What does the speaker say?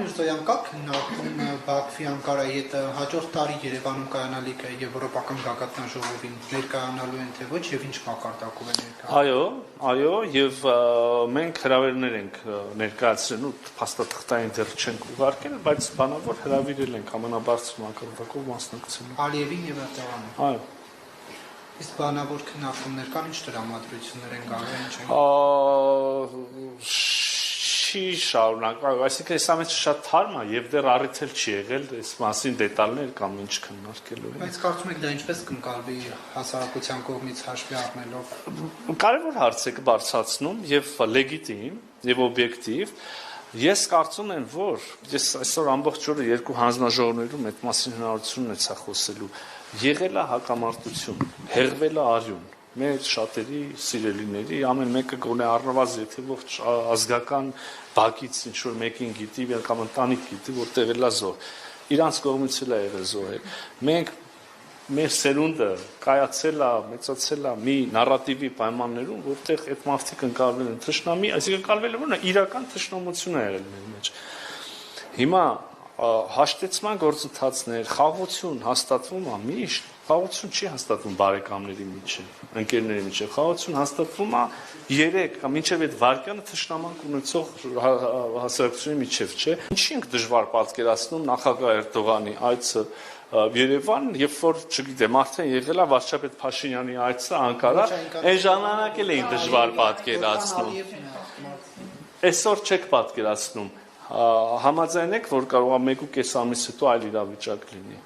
Միրզոյան, կա քննարկում Բաքվի Անկարայի հետ հաջորդ տարի Երևանում կայանալիք է Եվրոպական գագաթնաժողովին ներկայանալու են թե ոչ եւ ինչ մակարդակով է ներկայանալու։ Այո, եւ մենք հրավերներ ենք ներկայացրել ու փաստաթղթային դեռ չենք ուղարկել, բայց բանավոր հրավիրել ենք ամենաբարձր մակարդակով մասնակցելու։ Ալիևին եւ Էրդողանին։ Այո։ Իսկ բանավոր քննարկումներ կան, ինչ տրամադրություններ են գալու, ինչ են։ Չի շարունակվում, այսինքն այս ամենը շատ թարմ է եւ դեռ առիթել չի եղել այս մասին դետալներ կամ ինչ քննարկելու են։ Բայց կարծում եք դա ինչպես կընկալվի հասարակության կողմից հաշվի առնելով։ Կարևոր հարց է բարձրացնում եւ լեգիտիմ եւ օբյեկտիվ։ Ես կարծում եմ, որ ես այսօր ամբողջ օրը երկու հանձնաժողովներում այդ մասին հնարավորություն ունեցա խոսելու։ Եղել է հակամարտություն, հեղվել է արյուն։ Մեր շատերի սիրելիների ամեն մեկը գոնե առնվազն եթե ողջ ազգական բակից ինչ որ մեկին գիտի կամ ընտանիք գիտի որ տեղել է զոհ իրանց կողմից էլ է եղել զոհեր մենք մեր սերունդը կայացել է մեծացել է մի նարատիվի պայմաններում որտեղ այդ մարդիկ ընկալվել են թշնամի այսինքն ընկալվել է որ իրական թշնամություն է եղել մեր մեջ հիմա հաշտեցման գործընթացներ խաղաղություն հաստատվում է միշտ խաղաղություն չի հաստատվում բարեկամների միջև ընկերների միջև խաղաղություն հաստատվում է 3 կամ մինչև այդ վարկյանը թշնամանք ունեցող հասարակությունների միջև չէ ինչի ենք դժվար պատկերացնում նախագահ Էրդողանի այցը Երևան երբ որ չգիտեմ արդեն եղել է վարչապետ Փաշինյանի այցը Անկարա այն ժամանակ էլ էին դժվար պատկերացնում այսօր չեք պատկերացնում համաձայն եք որ կարող է 1.5 ամիս հետո այլ իրավիճակ լինի